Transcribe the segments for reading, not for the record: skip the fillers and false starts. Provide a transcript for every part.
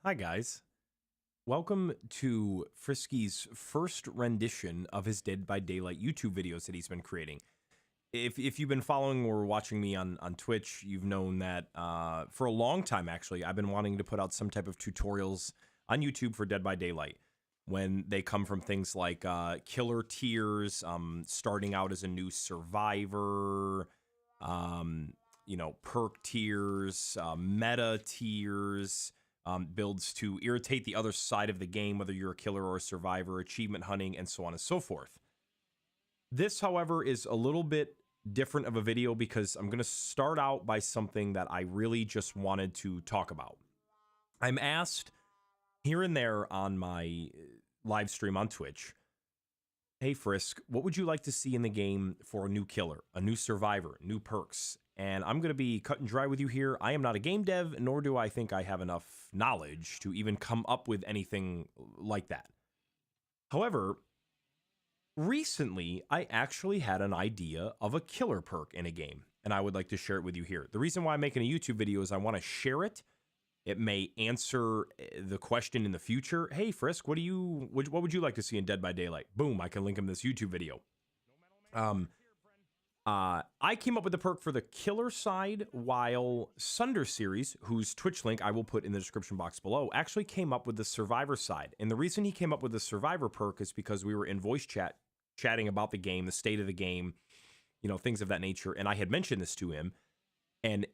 Hi, guys. Welcome to Frisky's first rendition of his Dead by Daylight YouTube videos that he's been creating. If you've been following or watching me on Twitch, you've known that for a long time, actually, I've been wanting to put out some type of tutorials on YouTube for Dead by Daylight. When they come from things like killer tiers, starting out as a new survivor, perk tiers, meta tiers, builds to irritate the other side of the game, whether you're a killer or a survivor, achievement hunting, and so on and so forth. This, however, is a little bit different of a video because I'm going to start out by something that I really just wanted to talk about. I'm asked here and there on my live stream on Twitch, hey Frisk, what would you like to see in the game for a new killer, a new survivor, new perks? And I'm going to be cut and dry with you here. I am not a game dev, nor do I think I have enough knowledge to even come up with anything like that. However, recently, I actually had an idea of a killer perk in a game, and I would like to share it with you here. The reason why I'm making a YouTube video is I want to share it. It may answer the question in the future. Hey, Frisk, what would you like to see in Dead by Daylight? Boom, I can link him this YouTube video. I came up with the perk for the killer side, while Sunder series, whose Twitch link I will put in the description box below, actually came up with the survivor side. And the reason he came up with the survivor perk is because we were in voice chatting about the game, the state of the game, things of that nature. And I had mentioned this to him, and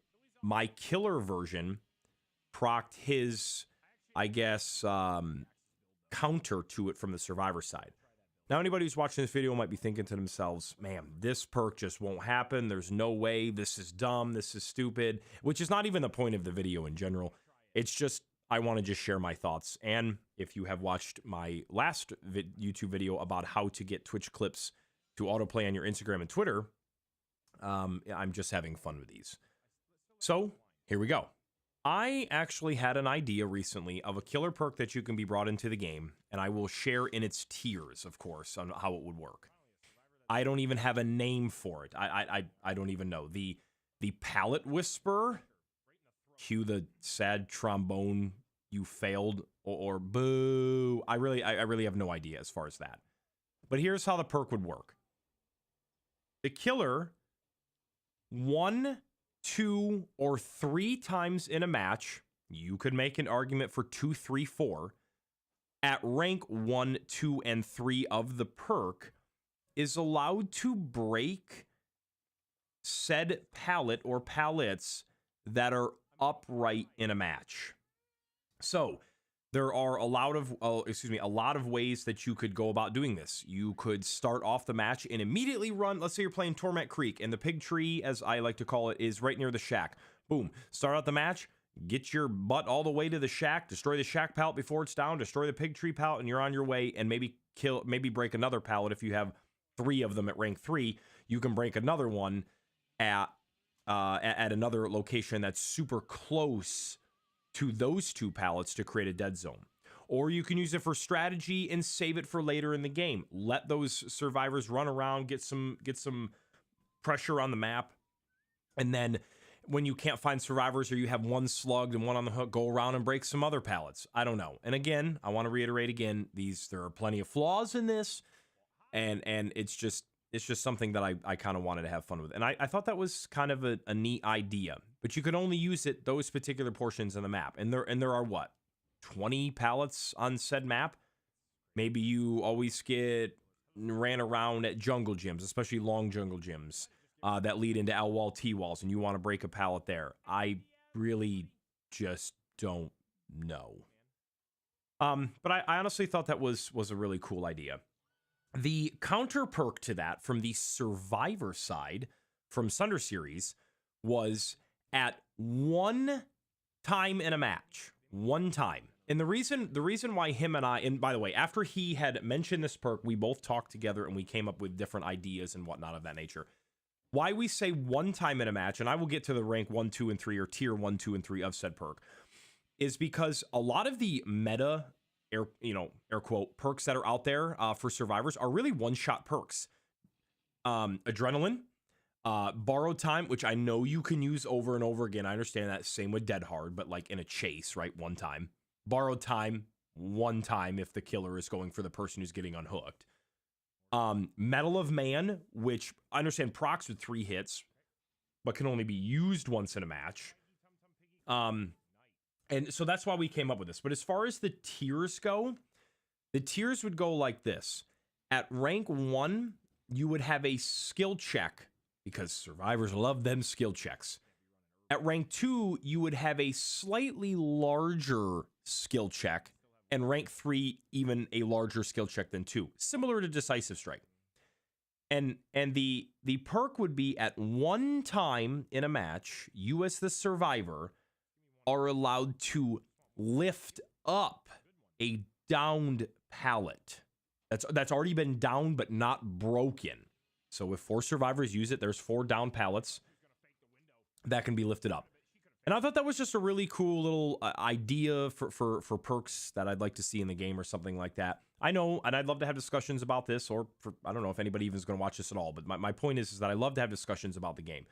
my killer version procced his, I guess, counter to it from the survivor side. Now, anybody who's watching this video might be thinking to themselves, man, this perk just won't happen. There's no way. This is dumb. This is stupid, which is not even the point of the video in general. It's just, I want to just share my thoughts. And if you have watched my last YouTube video about how to get Twitch clips to autoplay on your Instagram and Twitter, I'm just having fun with these. So here we go. I actually had an idea recently of a killer perk that you can be brought into the game, and I will share in its tiers, of course, on how it would work. I don't even have a name for it. I don't even know. The Palette Whisperer, cue the sad trombone, you failed, or boo. I really have no idea as far as that. But here's how the perk would work. The killer, 1, 2, or 3 times in a match, you could make an argument for 2, 3, 4, at rank 1, 2, and 3 of the perk, is allowed to break said pallet or pallets that are upright in a match. So there are a lot of ways that you could go about doing this. You could start off the match and immediately run. Let's say you're playing Torment Creek, and the pig tree, as I like to call it, is right near the shack. Boom. Start out the match, get your butt all the way to the shack, destroy the shack pallet before it's down, destroy the pig tree pallet, and you're on your way, and maybe break another pallet. If you have 3 of them at rank 3, you can break another one at another location that's super close to those 2 pallets to create a dead zone. Or you can use it for strategy and save it for later in the game. Let those survivors run around, get some pressure on the map, and then when you can't find survivors or you have one slugged and one on the hook, go around and break some other pallets. I don't know. And again, I want to reiterate again, there are plenty of flaws in this, and it's just something that I kind of wanted to have fun with. And I thought that was kind of a neat idea. But you could only use it those particular portions of the map. And there are what? 20 pallets on said map? Maybe you always get ran around at jungle gyms, especially long jungle gyms that lead into L wall, T walls, and you want to break a pallet there. I really just don't know. But I honestly thought that was a really cool idea. The counter perk to that from the survivor side from Sunder series was at 1 time in a match. 1 time. And the reason why him and I, and by the way, after he had mentioned this perk, we both talked together and we came up with different ideas and whatnot of that nature. Why we say 1 time in a match, and I will get to the rank 1, 2, and 3, or tier 1, 2, and 3 of said perk, is because a lot of the meta air quote perks that are out there for survivors are really one-shot perks. Adrenaline, borrowed time, which I know you can use over and over again. I understand that. Same with Dead Hard, but like in a chase, right? 1 time. Borrowed time, 1 time if the killer is going for the person who's getting unhooked. Metal of Man, which I understand procs with 3 hits, but can only be used once in a match. And so that's why we came up with this. But as far as the tiers go, the tiers would go like this. At rank 1, you would have a skill check, because survivors love them skill checks. At rank 2, you would have a slightly larger skill check, and rank 3, even a larger skill check than 2, similar to Decisive Strike. And the perk would be at 1 time in a match, you as the survivor are allowed to lift up a downed pallet. That's already been downed but not broken. So if 4 survivors use it, there's 4 down pallets that can be lifted up. And I thought that was just a really cool little idea for perks that I'd like to see in the game or something like that. I know, and I'd love to have discussions about this, or I don't know if anybody even is going to watch this at all, but my point is that I love to have discussions about the game.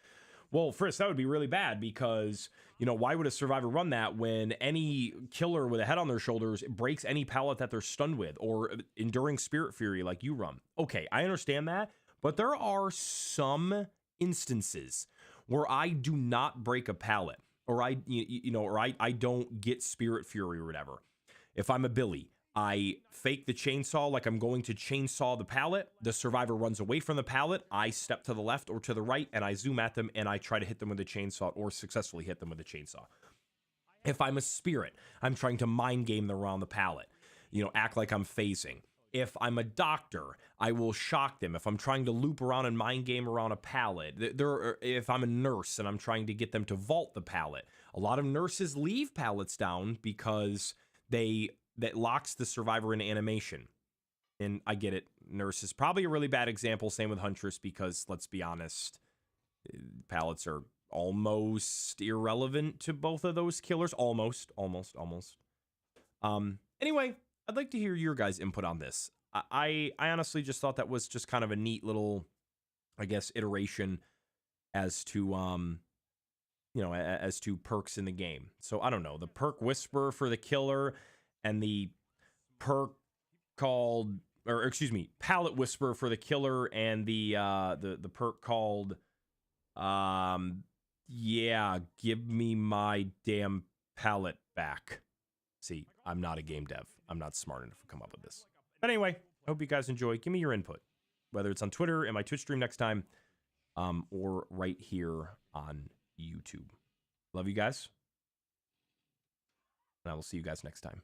Well, Frisk, that would be really bad because, you know, why would a survivor run that when any killer with a head on their shoulders breaks any pallet that they're stunned with, or enduring Spirit Fury like you run? Okay, I understand that, but there are some instances where I do not break a pallet, or I don't get Spirit Fury or whatever. If I'm a Billy, I fake the chainsaw like I'm going to chainsaw the pallet. The survivor runs away from the pallet. I step to the left or to the right, and I zoom at them, and I try to hit them with a chainsaw or successfully hit them with a chainsaw. If I'm a spirit, I'm trying to mind game them around the pallet, act like I'm phasing. If I'm a doctor, I will shock them. If I'm trying to loop around and mind game around a pallet, if I'm a nurse and I'm trying to get them to vault the pallet, a lot of nurses leave pallets down because that locks the survivor in animation. And I get it. Nurse is probably a really bad example. Same with Huntress, because let's be honest, pallets are almost irrelevant to both of those killers. Almost. Anyway, I'd like to hear your guys' input on this. I honestly just thought that was just kind of a neat little, I guess, iteration as to as to perks in the game. So I don't know, the perk Whisper for the killer, and the perk called, Pallet Whisper for the killer, and the perk called, give me my damn pallet back. See, I'm not a game dev. I'm not smart enough to come up with this. But anyway, I hope you guys enjoy. Give me your input, whether it's on Twitter, in my Twitch stream next time, or right here on YouTube. Love you guys, and I will see you guys next time.